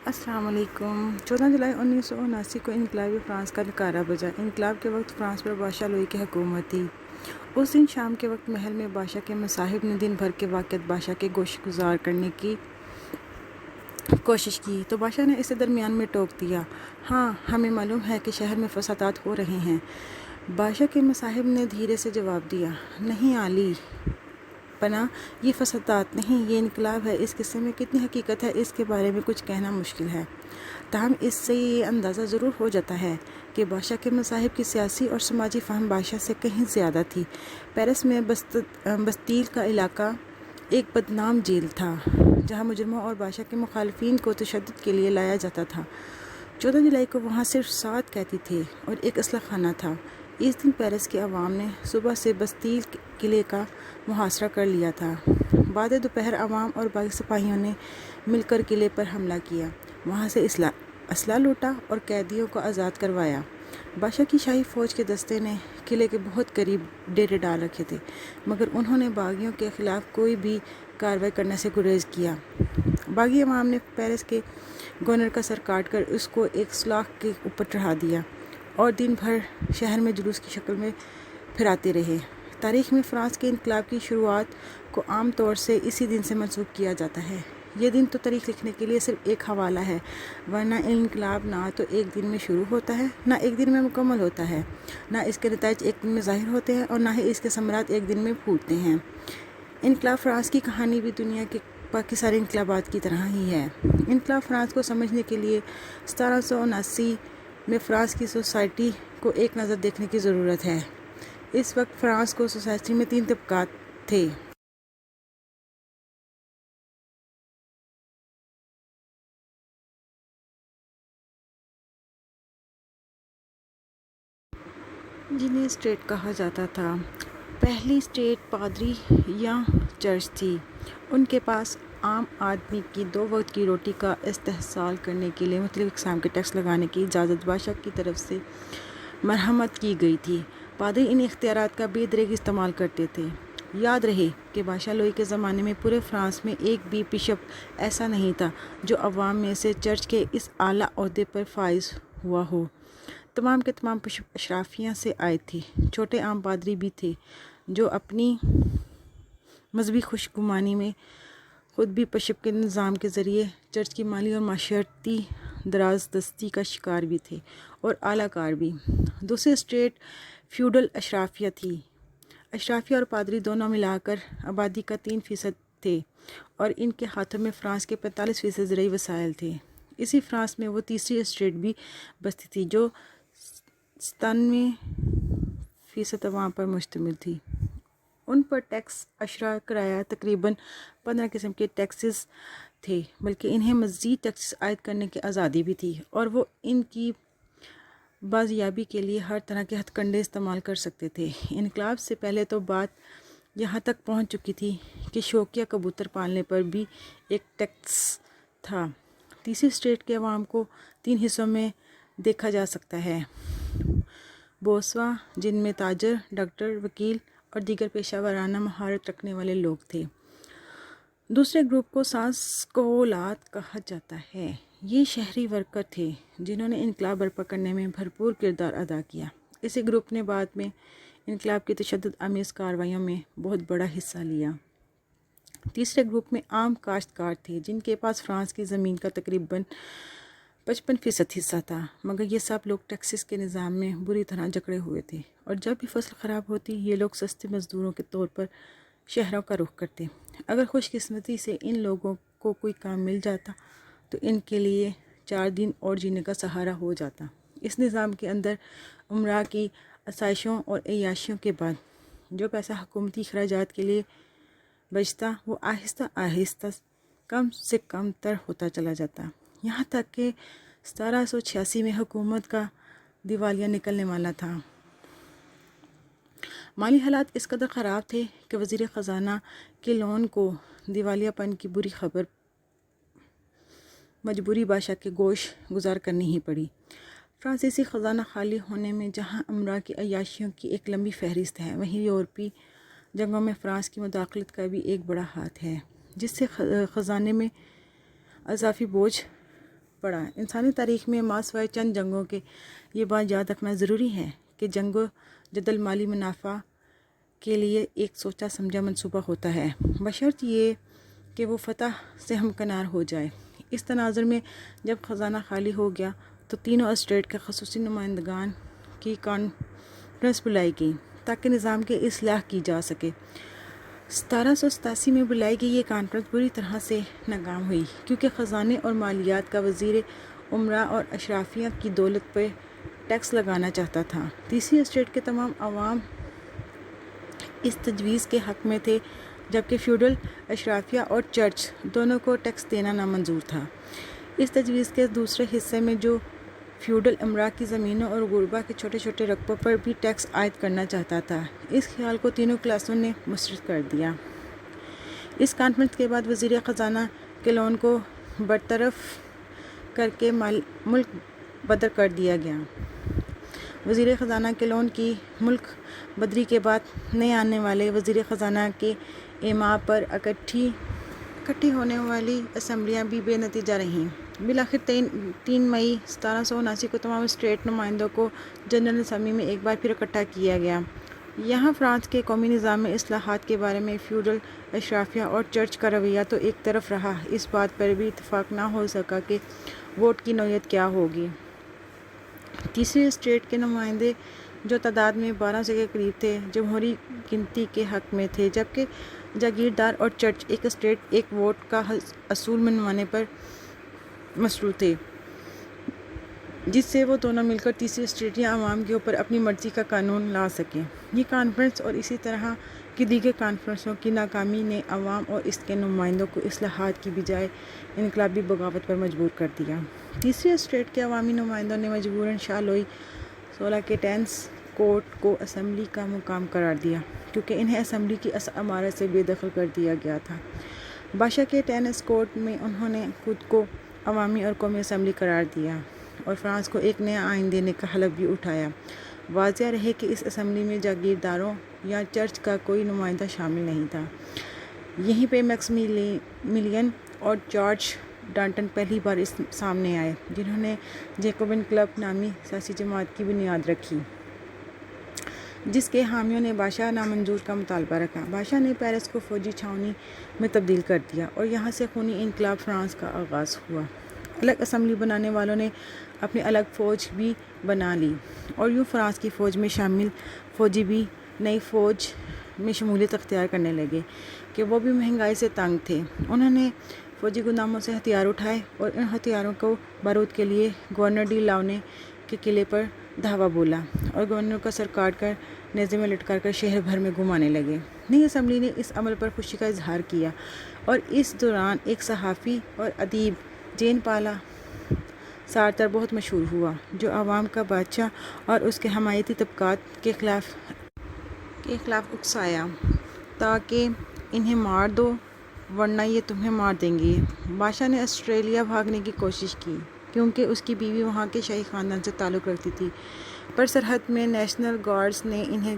السلام علیکم۔ 14 جولائی 1979 کو انقلابی فرانس کا نعرہ بجا۔ انقلاب کے وقت فرانس پر بادشاہ لوئی کی حکومت تھی۔ اس دن شام کے وقت محل میں بادشاہ کے مصاحب نے دن بھر کے واقعات بادشاہ کے گوش گزار کرنے کی کوشش کی تو بادشاہ نے اسے درمیان میں ٹوک دیا۔ ہاں، ہمیں معلوم ہے کہ شہر میں فسادات ہو رہے ہیں۔ بادشاہ کے مصاحب نے دھیرے سے جواب دیا، نہیں عالی پناہ، یہ فسادات نہیں، یہ انقلاب ہے۔ اس قصے میں کتنی حقیقت ہے اس کے بارے میں کچھ کہنا مشکل ہے، تاہم اس سے یہ اندازہ ضرور ہو جاتا ہے کہ بادشاہ کے مصاحب کی سیاسی اور سماجی فہم بادشاہ سے کہیں زیادہ تھی۔ پیرس میں بستیل کا علاقہ ایک بدنام جیل تھا جہاں مجرموں اور بادشاہ کے مخالفین کو تشدد کے لیے لایا جاتا تھا۔ 14 جولائی کو وہاں صرف 7 قیدی تھے اور ایک اسلحہ خانہ تھا۔ اس دن پیرس کے عوام نے صبح سے بستیل قلعے کا محاصرہ کر لیا تھا۔ بعد دوپہر عوام اور باقی سپاہیوں نے مل کر قلعے پر حملہ کیا، وہاں سے اسلحہ لوٹا اور قیدیوں کو آزاد کروایا۔ بادشاہ کی شاہی فوج کے دستے نے قلعے کے بہت قریب ڈیرے ڈال رکھے تھے، مگر انہوں نے باغیوں کے خلاف کوئی بھی کارروائی کرنے سے گریز کیا۔ باغی عوام نے پیرس کے گورنر کا سر کاٹ کر اس کو ایک سلاخ کے اوپر چڑھا دیا اور دن بھر شہر میں جلوس کی شکل میں پھراتے رہے۔ تاریخ میں فرانس کے انقلاب کی شروعات کو عام طور سے اسی دن سے منسوب کیا جاتا ہے۔ یہ دن تو تاریخ لکھنے کے لیے صرف ایک حوالہ ہے، ورنہ انقلاب نہ تو ایک دن میں شروع ہوتا ہے، نہ ایک دن میں مکمل ہوتا ہے، نہ اس کے نتائج ایک دن میں ظاہر ہوتے ہیں اور نہ ہی اس کے ثمرات ایک دن میں پھوٹتے ہیں۔ انقلاب فرانس کی کہانی بھی دنیا کے باقی سارے انقلابات کی طرح ہی ہے۔ انقلاب فرانس کو سمجھنے کے لیے 1779 میں فرانس کی سوسائٹی کو ایک نظر دیکھنے کی ضرورت ہے۔ اس وقت فرانس کو سوسائٹی میں 3 طبقات تھے۔ جنہیں اسٹیٹ کہا جاتا تھا۔ پہلی اسٹیٹ پادری یا چرچ تھی۔ ان کے پاس عام آدمی کی 2 وقت کی روٹی کا استحصال کرنے کے لیے مختلف اقسام کے ٹیکس لگانے کی اجازت بادشاہ کی طرف سے مرحمت کی گئی تھی۔ پادری ان اختیارات کا بے دریغ استعمال کرتے تھے۔ یاد رہے کہ بادشاہ لوئی کے زمانے میں پورے فرانس میں ایک بھی بشپ ایسا نہیں تھا جو عوام میں سے چرچ کے اس اعلیٰ عہدے پر فائز ہوا ہو۔ تمام کے تمام بشپ اشرافیہ سے آئے تھے۔ چھوٹے عام پادری بھی تھے جو اپنی مذہبی خوش گمانی میں خود بھی بشپ کے نظام کے ذریعے چرچ کی مالی اور معاشرتی درازدستی کا شکار بھی تھے، اور اعلیٰ کار بھی۔ دوسری اسٹیٹ فیوڈل اشرافیہ تھی۔ اشرافیہ اور پادری دونوں ملا کر آبادی کا 3% تھے اور ان کے ہاتھوں میں فرانس کے 45% زرعی وسائل تھے۔ اسی فرانس میں وہ تیسری اسٹیٹ بھی بستی تھی جو 97% عوام پر مشتمل تھی۔ ان پر ٹیکس، اشرا، کرایہ، تقریباً 15 قسم کے ٹیکسز تھے، بلکہ انہیں مزید ٹیکسز عائد کرنے کی آزادی بھی تھی، اور وہ ان کی بازیابی کے لیے ہر طرح کے ہتھ کنڈے استعمال کر سکتے تھے۔ انقلاب سے پہلے تو بات یہاں تک پہنچ چکی تھی کہ شوقیہ کبوتر پالنے پر بھی ایک ٹیکس تھا۔ تیسری اسٹیٹ کے عوام کو 3 حصوں میں دیکھا جا سکتا ہے: بورسوا، جن میں تاجر، ڈاکٹر، وکیل اور دیگر پیشہ ورانہ مہارت رکھنے والے لوگ تھے۔ دوسرے گروپ کو سانسکولات کہا جاتا ہے۔ یہ شہری ورکر تھے جنہوں نے انقلاب برپا کرنے میں بھرپور کردار ادا کیا۔ اسی گروپ نے بعد میں انقلاب کی تشدد آمیز کارروائیوں میں بہت بڑا حصہ لیا۔ تیسرے گروپ میں عام کاشتکار تھے جن کے پاس فرانس کی زمین کا تقریباً 55% حصہ تھا، مگر یہ سب لوگ ٹیکسز کے نظام میں بری طرح جکڑے ہوئے تھے، اور جب بھی فصل خراب ہوتی یہ لوگ سستے مزدوروں کے طور پر شہروں کا رخ کرتے۔ اگر خوش قسمتی سے ان لوگوں کو کوئی کام مل جاتا تو ان کے لیے 4 دن اور جینے کا سہارا ہو جاتا۔ اس نظام کے اندر امراء کی آسائشوں اور عیاشیوں کے بعد جو پیسہ حکومتی اخراجات کے لیے بچتا وہ آہستہ آہستہ کم سے کم تر ہوتا چلا جاتا، یہاں تک کہ 1786 میں حکومت کا دیوالیہ نکلنے والا تھا۔ مالی حالات اس قدر خراب تھے کہ وزیر خزانہ کیلون کو دیوالیہ پن کی بری خبر مجبوری بادشاہ کے گوش گزار کرنی ہی پڑی۔ فرانسیسی خزانہ خالی ہونے میں جہاں امراء کی عیاشیوں کی ایک لمبی فہرست ہے، وہیں یورپی جنگوں میں فرانس کی مداخلت کا بھی ایک بڑا ہاتھ ہے، جس سے خزانے میں اضافی بوجھ پڑا۔ انسانی تاریخ میں ماسوائے چند جنگوں کے یہ بات یاد رکھنا ضروری ہے کہ جنگ و جدل مالی منافع کے لیے ایک سوچا سمجھا منصوبہ ہوتا ہے، بشرط یہ کہ وہ فتح سے ہمکنار ہو جائے۔ اس تناظر میں جب خزانہ خالی ہو گیا تو تینوں اسٹیٹ کے خصوصی نمائندگان کی کانفرنس بلائی گئی تاکہ نظام کی اصلاح کی جا سکے۔ 1787 میں بلائی گئی یہ کانفرنس بری طرح سے ناکام ہوئی کیونکہ خزانے اور مالیات کا وزیر امراء اور اشرافیہ کی دولت پر ٹیکس لگانا چاہتا تھا۔ تیسری اسٹیٹ کے تمام عوام اس تجویز کے حق میں تھے، جبکہ فیوڈل اشرافیہ اور چرچ دونوں کو ٹیکس دینا نامنظور تھا۔ اس تجویز کے دوسرے حصے میں جو فیوڈل امراء کی زمینوں اور غربا کے چھوٹے چھوٹے رقبوں پر بھی ٹیکس عائد کرنا چاہتا تھا، اس خیال کو تینوں کلاسوں نے مسترد کر دیا۔ اس کانفرنس کے بعد وزیر خزانہ کیلون کو برطرف کر کے ملک بدر کر دیا گیا۔ وزیر خزانہ کیلون کی ملک بدری کے بعد نئے آنے والے وزیر خزانہ کے ایما پر اکٹھی ہونے والی اسمبلیاں بھی بے نتیجہ رہیں۔ بالآخر 3 مئی 1779 کو تمام اسٹیٹ نمائندوں کو جنرل اسمبلی میں ایک بار پھر اکٹھا کیا گیا۔ یہاں فرانس کے قومی نظام میں اصلاحات کے بارے میں فیوڈل اشرافیہ اور چرچ کا رویہ تو ایک طرف رہا، اس بات پر بھی اتفاق نہ ہو سکا کہ ووٹ کی نوعیت کیا ہوگی۔ تیسری اسٹیٹ کے نمائندے جو تعداد میں 1200 کے قریب تھے، جمہوری گنتی کے حق میں تھے، جبکہ جاگیردار اور چرچ ایک اسٹیٹ ایک ووٹ کا اصول منوانے پر مشروط تھے، جس سے وہ دونوں مل کر تیسری اسٹیٹ یا عوام کے اوپر اپنی مرضی کا قانون لا سکیں۔ یہ کانفرنس اور اسی طرح کی دیگر کانفرنسوں کی ناکامی نے عوام اور اس کے نمائندوں کو اصلاحات کی بجائے انقلابی بغاوت پر مجبور کر دیا۔ تیسری اسٹیٹ کے عوامی نمائندوں نے مجبوراً شاہ لوئی 16 کے ٹینس کورٹ کو اسمبلی کا مقام قرار دیا، کیونکہ انہیں اسمبلی کی عمارت سے بے دخل کر دیا گیا تھا۔ بادشاہ کے ٹینس کورٹ میں انہوں نے خود کو عوامی اور قومی اسمبلی قرار دیا اور فرانس کو ایک نیا آئین دینے کا حلف بھی اٹھایا۔ واضح رہے کہ اس اسمبلی میں جاگیرداروں یا چرچ کا کوئی نمائندہ شامل نہیں تھا۔ یہیں پہ میکس ملین اور جارج ڈانٹن پہلی بار سامنے آئے، جنہوں نے جیکوبن کلب نامی سیاسی جماعت کی بنیاد رکھی، جس کے حامیوں نے بادشاہ نامنظور کا مطالبہ رکھا۔ بادشاہ نے پیرس کو فوجی چھاؤنی میں تبدیل کر دیا اور یہاں سے خونی انقلاب فرانس کا آغاز ہوا۔ الگ اسمبلی بنانے والوں نے اپنی الگ فوج بھی بنا لی اور یوں فرانس کی فوج میں شامل فوجی بھی نئی فوج میں شمولیت اختیار کرنے لگے کہ وہ بھی مہنگائی سے تنگ تھے۔ انہوں نے فوجی گوداموں سے ہتھیار اٹھائے اور ان ہتھیاروں کو بارود کے لیے گورنر ڈی لاؤنے کے قلعے پر دھاوا بولا اور گورنر کا سر کاٹ کر نیزے میں لٹکا کر شہر بھر میں گھمانے لگے۔ نئی اسمبلی نے اس عمل پر خوشی کا اظہار کیا اور اس دوران ایک صحافی اور ادیب جین پالا سارتر بہت مشہور ہوا، جو عوام کا بادشاہ اور اس کے حمایتی طبقات کے خلاف اکسایا تاکہ انہیں مار دو ورنہ یہ تمہیں مار دیں گے۔ بادشاہ نے آسٹریلیا بھاگنے کی کوشش کی کیونکہ اس کی بیوی وہاں کے شاہی خاندان سے تعلق رکھتی تھی، پر سرحد میں نیشنل گارڈز نے انہیں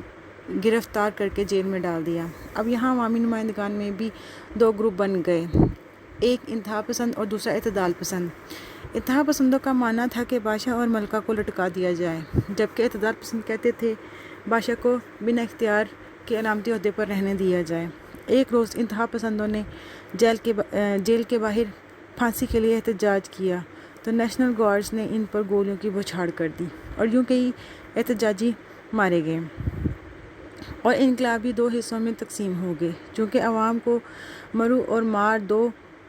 گرفتار کر کے جیل میں ڈال دیا۔ اب یہاں عوامی نمائندگان میں بھی 2 گروپ بن گئے، ایک انتہا پسند اور دوسرا اعتدال پسند۔ انتہا پسندوں کا ماننا تھا کہ بادشاہ اور ملکہ کو لٹکا دیا جائے، جبکہ اعتدال پسند کہتے تھے بادشاہ کو بنا اختیار کے علامتی عہدے پر رہنے دیا جائے۔ ایک روز انتہا پسندوں نے جیل کے باہر پھانسی کے لیے احتجاج کیا تو نیشنل گارڈز نے ان پر گولیوں کی بوچھاڑ کر دی اور یوں کئی احتجاجی مارے گئے اور انقلابی 2 حصوں میں تقسیم ہو گئے۔ چونکہ عوام کو مرو اور مار دو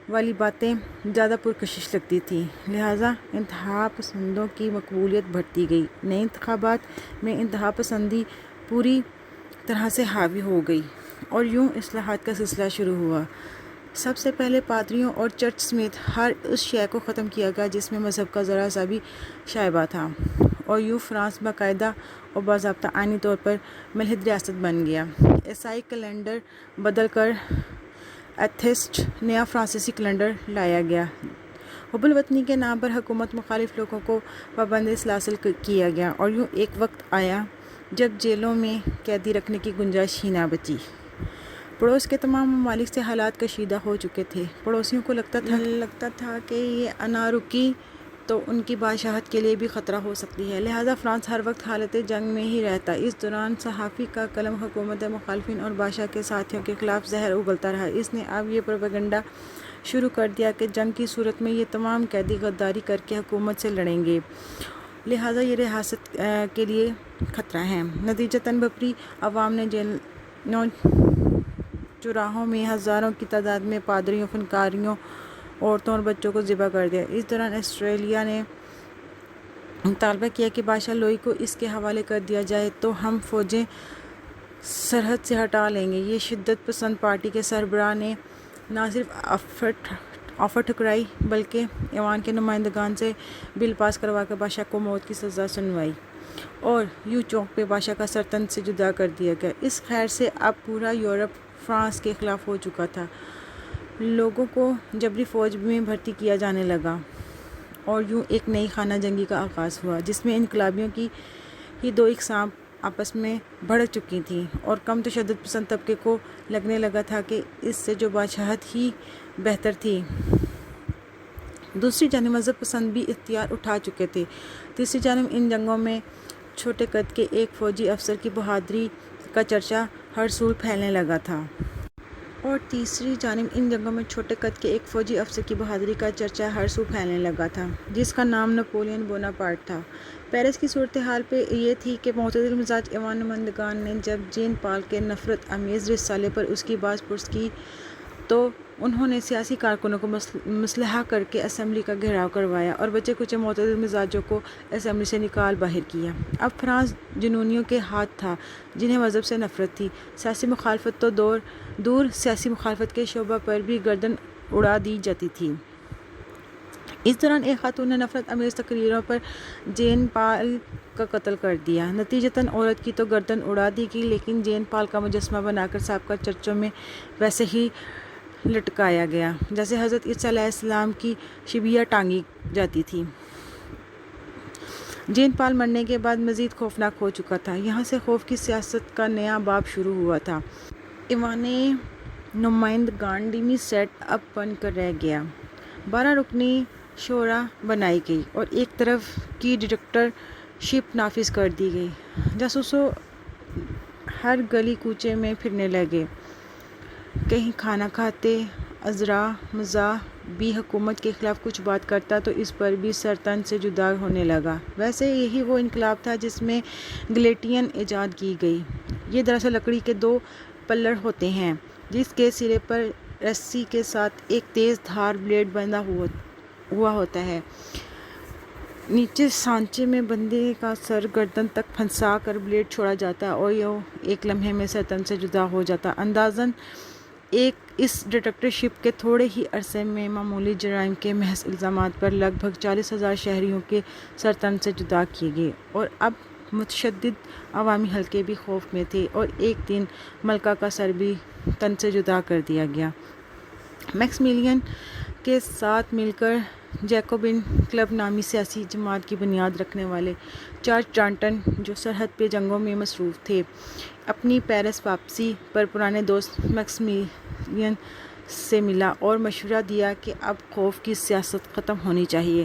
والی باتیں زیادہ پرکشش لگتی تھیں، لہٰذا انتہا پسندوں کی مقبولیت بڑھتی گئی۔ نئے انتخابات میں انتہا پسندی پوری طرح سے حاوی ہو گئی اور یوں اصلاحات کا سلسلہ شروع ہوا۔ سب سے پہلے پادریوں اور چرچ سمیت ہر اس شے کو ختم کیا گیا جس میں مذہب کا ذرا سا بھی شائبہ تھا، اور یوں فرانس باقاعدہ اور باضابطہ آئینی طور پر ملحد ریاست بن گیا۔ عیسائی کیلنڈر بدل کر ایتھیسٹ نیا فرانسیسی کیلنڈر لایا گیا۔ حب الوطنی کے نام پر حکومت مخالف لوگوں کو پابند سلاسل کیا گیا اور یوں ایک وقت آیا جب جیلوں میں قیدی رکھنے کی گنجائش ہی نہ بچی۔ پڑوس کے تمام ممالک سے حالات کشیدہ ہو چکے تھے۔ پڑوسیوں کو لگتا تھا کہ یہ انارکی تو ان کی بادشاہت کے لیے بھی خطرہ ہو سکتی ہے، لہٰذا فرانس ہر وقت حالت جنگ میں ہی رہتا۔ اس دوران صحافی کا قلم حکومت مخالفین اور بادشاہ کے ساتھیوں کے خلاف زہر اگلتا رہا۔ اس نے اب یہ پروپیگنڈا شروع کر دیا کہ جنگ کی صورت میں یہ تمام قیدی غداری کر کے حکومت سے لڑیں گے، لہٰذا یہ ریاست کے لیے خطرہ ہیں۔ نتیجتاً بھرپوری عوام نے جیلوں، چوراہوں میں ہزاروں کی تعداد میں پادریوں، فنکاروں، عورتوں اور بچوں کو ذبح کر دیا۔ اس دوران آسٹریلیا نے مطالبہ کیا کہ بادشاہ لوئی کو اس کے حوالے کر دیا جائے تو ہم فوجیں سرحد سے ہٹا لیں گے۔ یہ شدت پسند پارٹی کے سربراہ نے نہ صرف آفر ٹھکرائی بلکہ ایوان کے نمائندگان سے بل پاس کروا کر بادشاہ کو موت کی سزا سنوائی اور یوں چوک پہ بادشاہ کا سر تن سے جدا کر دیا گیا۔ اس خیر سے اب پورا یورپ فرانس کے خلاف ہو چکا تھا۔ لوگوں کو جبری فوج میں بھرتی کیا جانے لگا اور یوں ایک نئی خانہ جنگی کا آغاز ہوا، جس میں انقلابیوں کی ہی دو اقسام آپس میں بڑھ چکی تھیں اور کم تشدد پسند طبقے کو لگنے لگا تھا کہ اس سے جو بادشاہت ہی بہتر تھی۔ دوسری جانب مذہب پسند بھی اختیار اٹھا چکے تھے۔ تیسری جانب ان جنگوں میں چھوٹے قد کے ایک فوجی افسر کی بہادری کا چرچا ہر سو پھیلنے لگا تھا۔ جس کا نام نپولین بوناپارٹ تھا۔ پیرس کی صورتحال پہ یہ تھی کہ معتدل مزاج ایوان نمائندگان نے جب جین پال کے نفرت آمیز رسالے پر اس کی باز پرس کی تو انہوں نے سیاسی کارکنوں کو مسلح کر کے اسمبلی کا گھیراؤ کروایا اور بچے کچے معتدل مزاجوں کو اسمبلی سے نکال باہر کیا۔ اب فرانس جنونیوں کے ہاتھ تھا جنہیں مذہب سے نفرت تھی۔ سیاسی مخالفت تو دور، سیاسی مخالفت کے شعبہ پر بھی گردن اڑا دی جاتی تھی۔ اس دوران ایک خاتون نے نفرت آمیز تقریروں پر جین پال کا قتل کر دیا۔ نتیجتاً عورت کی تو گردن اڑا دی گئی لیکن جین پال کا مجسمہ بنا کر سابقہ چرچوں میں ویسے ہی لٹکایا گیا جیسے حضرت عیسیٰ علیہ السلام کی شبیہ ٹانگی جاتی تھی۔ جین پال مرنے کے بعد مزید خوفناک ہو چکا تھا۔ یہاں سے خوف کی سیاست کا نیا باب شروع ہوا تھا۔ ایوان نمائندگان ڈیمی سیٹ اپ بن کر رہ گیا۔ 12 رکنی شورا بنائی گئی اور ایک طرف کی ڈکٹیٹر شپ نافذ کر دی گئی۔ جاسوسوں ہر گلی کوچے میں پھرنے لگے، کہیں کھانا کھاتے، عذرا مزاح بھی حکومت کے خلاف کچھ بات کرتا تو اس پر بھی سر تن سے جدا ہونے لگا۔ ویسے یہی وہ انقلاب تھا جس میں گلیٹین ایجاد کی گئی۔ یہ دراصل لکڑی کے 2 پلڑ ہوتے ہیں جس کے سرے پر رسی کے ساتھ ایک تیز دھار بلیڈ بندھا ہوا ہوتا ہے۔ نیچے سانچے میں بندے کا سر گردن تک پھنسا کر بلیڈ چھوڑا جاتا اور یہ ایک لمحے میں سر تن سے جدا ہو جاتا۔ اندازاً اس ڈکٹیٹرشپ کے تھوڑے ہی عرصے میں معمولی جرائم کے محض الزامات پر لگ بھگ 40,000 شہریوں کے سر تن سے جدا کیے گئے اور اب متشدد عوامی حلقے بھی خوف میں تھے اور ایک دن ملکہ کا سر بھی تن سے جدا کر دیا گیا۔ میکسیملین کے ساتھ مل کر جیکوبن کلب نامی سیاسی جماعت کی بنیاد رکھنے والے چارلس ڈانٹن، جو سرحد پہ جنگوں میں مصروف تھے، اپنی پیرس واپسی پر پرانے دوست میکسیملین سے ملا اور مشورہ دیا کہ اب خوف کی سیاست ختم ہونی چاہیے۔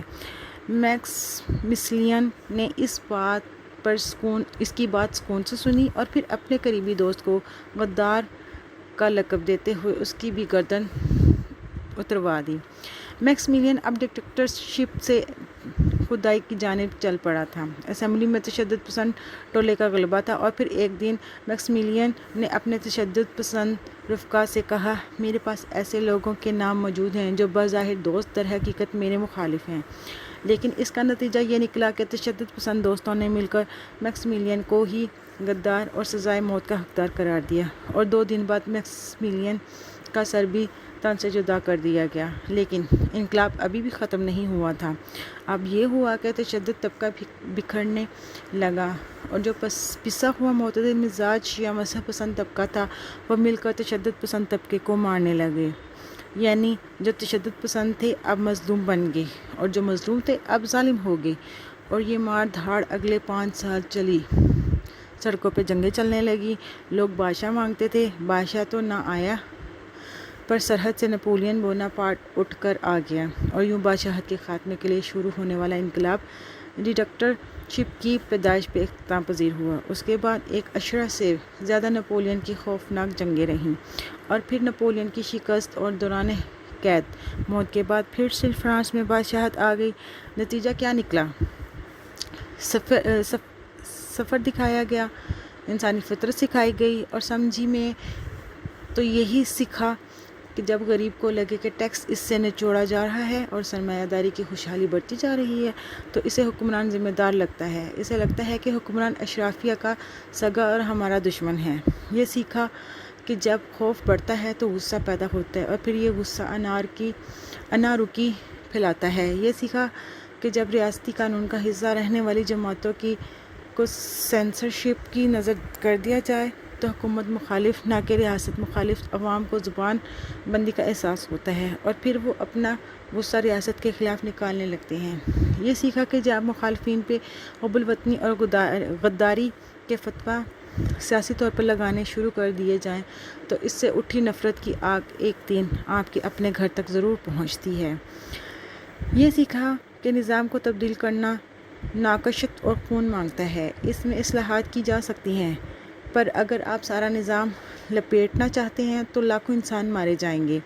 میکسیملین نے اس کی بات سکون سے سنی اور پھر اپنے قریبی دوست کو غدار کا لقب دیتے ہوئے اس کی بھی گردن اتروا دی۔ میکسیملین اب ڈکٹیٹرشپ سے خدائی کی جانب چل پڑا تھا۔ اسمبلی میں تشدد پسند ٹولے کا غلبہ تھا اور پھر ایک دن میکسیملین نے اپنے تشدد پسند رفقا سے کہا، میرے پاس ایسے لوگوں کے نام موجود ہیں جو بظاہر دوست در حقیقت میرے مخالف ہیں۔ لیکن اس کا نتیجہ یہ نکلا کہ تشدد پسند دوستوں نے مل کر میکسیملین کو ہی غدار اور سزائے موت کا حقدار قرار دیا اور 2 دن بعد میکسیملین کا سر بھی تن سے جدا کر دیا گیا۔ لیکن انقلاب ابھی بھی ختم نہیں ہوا تھا۔ اب یہ ہوا کہ تشدد طبقہ بکھرنے لگا اور جو پسا ہوا معتدل مزاج شیعہ مذہب پسند طبقہ تھا وہ مل کر تشدد پسند طبقے کو مارنے لگے۔ یعنی جو تشدد پسند تھے اب مظلوم بن گئے اور جو مظلوم تھے اب ظالم ہو گئے اور یہ مار دھاڑ اگلے 5 سال چلی۔ سڑکوں پہ جنگیں چلنے لگی، لوگ بادشاہ مانگتے تھے، بادشاہ تو نہ آیا، پر سرحد سے نپولین بوناپارٹ اٹھ کر آ گیا اور یوں بادشاہت کے خاتمے کے لیے شروع ہونے والا انقلاب ڈکٹیٹرشپ کی پیدائش پہ اختتام پذیر ہوا۔ اس کے بعد ایک اشرہ سے زیادہ نپولین کی خوفناک جنگیں رہیں اور پھر نپولین کی شکست اور دوران قید موت کے بعد پھر سے فرانس میں بادشاہت آ گئی۔ نتیجہ کیا نکلا؟ سفر دکھایا گیا، انسانی فطرت سکھائی گئی اور سمجھی میں تو یہی سیکھا کہ جب غریب کو لگے کہ ٹیکس اس سے نچوڑا جا رہا ہے اور سرمایہ داری کی خوشحالی بڑھتی جا رہی ہے تو اسے حکمران ذمہ دار لگتا ہے۔ اسے لگتا ہے کہ حکمران اشرافیہ کا سگا اور ہمارا دشمن ہے۔ یہ سیکھا کہ جب خوف بڑھتا ہے تو غصہ پیدا ہوتا ہے اور پھر یہ غصہ انارکی پھیلاتا ہے۔ یہ سیکھا کہ جب ریاستی قانون کا حصہ رہنے والی جماعتوں کو سینسرشپ کی نظر کر دیا جائے تو حکومت مخالف نہ کہ ریاست مخالف عوام کو زبان بندی کا احساس ہوتا ہے اور پھر وہ اپنا غصہ ریاست کے خلاف نکالنے لگتے ہیں۔ یہ سیکھا کہ جب مخالفین پہ حب الوطنی اور غداری کے فتویٰ سیاسی طور پر لگانے شروع کر دیے جائیں تو اس سے اٹھی نفرت کی آگ ایک دن آپ کے اپنے گھر تک ضرور پہنچتی ہے۔ یہ سیکھا کہ نظام کو تبدیل کرنا ناکشت اور خون مانگتا ہے۔ اس میں اصلاحات کی جا سکتی ہیں پر اگر آپ سارا نظام لپیٹنا چاہتے ہیں تو لاکھوں انسان مارے جائیں گے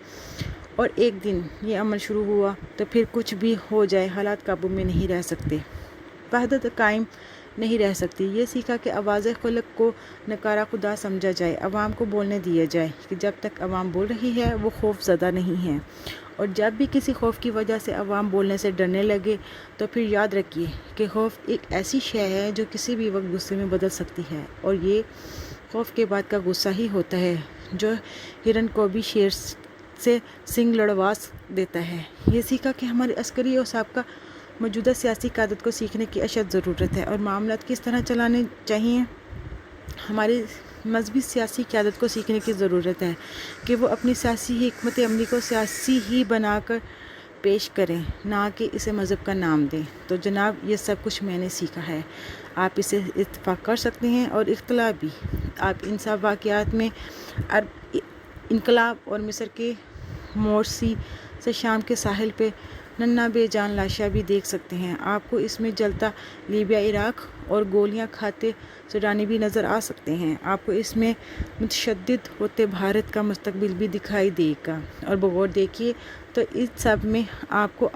اور ایک دن یہ عمل شروع ہوا تو پھر کچھ بھی ہو جائے حالات قابو میں نہیں رہ سکتے، وحدت قائم نہیں رہ سکتی۔ یہ سیکھا کہ آواز خلق کو نکارہ خدا سمجھا جائے، عوام کو بولنے دیا جائے کہ جب تک عوام بول رہی ہے وہ خوف زدہ نہیں ہے، اور جب بھی کسی خوف کی وجہ سے عوام بولنے سے ڈرنے لگے تو پھر یاد رکھیے کہ خوف ایک ایسی شے ہے جو کسی بھی وقت غصے میں بدل سکتی ہے، اور یہ خوف کے بعد کا غصہ ہی ہوتا ہے جو ہرن کو بھی شیر سے سنگ لڑوا دیتا ہے۔ یہ سیکھا کہ ہماری عسکری اور سابقہ موجودہ سیاسی قیادت کو سیکھنے کی اشد ضرورت ہے اور معاملات کس طرح چلانے چاہیے۔ ہماری مذہبی سیاسی قیادت کو سیکھنے کی ضرورت ہے کہ وہ اپنی سیاسی حکمت عملی کو سیاسی ہی بنا کر پیش کریں، نہ کہ اسے مذہب کا نام دیں۔ تو جناب یہ سب کچھ میں نے سیکھا ہے، آپ اسے اتفاق کر سکتے ہیں اور اختلاف بھی۔ آپ ان سب واقعات میں عرب انقلاب اور مصر کے مورسی سے شام کے ساحل پہ ننھا بے جان لاشیں بھی دیکھ سکتے ہیں۔ آپ کو اس میں جلتا لیبیا عراق اور گولیاں کھاتے سوڈانی بھی نظر آ سکتے ہیں۔ آپ کو اس میں متشدد ہوتے بھارت کا مستقبل بھی دکھائی دے گا، اور بغور دیکھیے تو اس سب میں آپ کو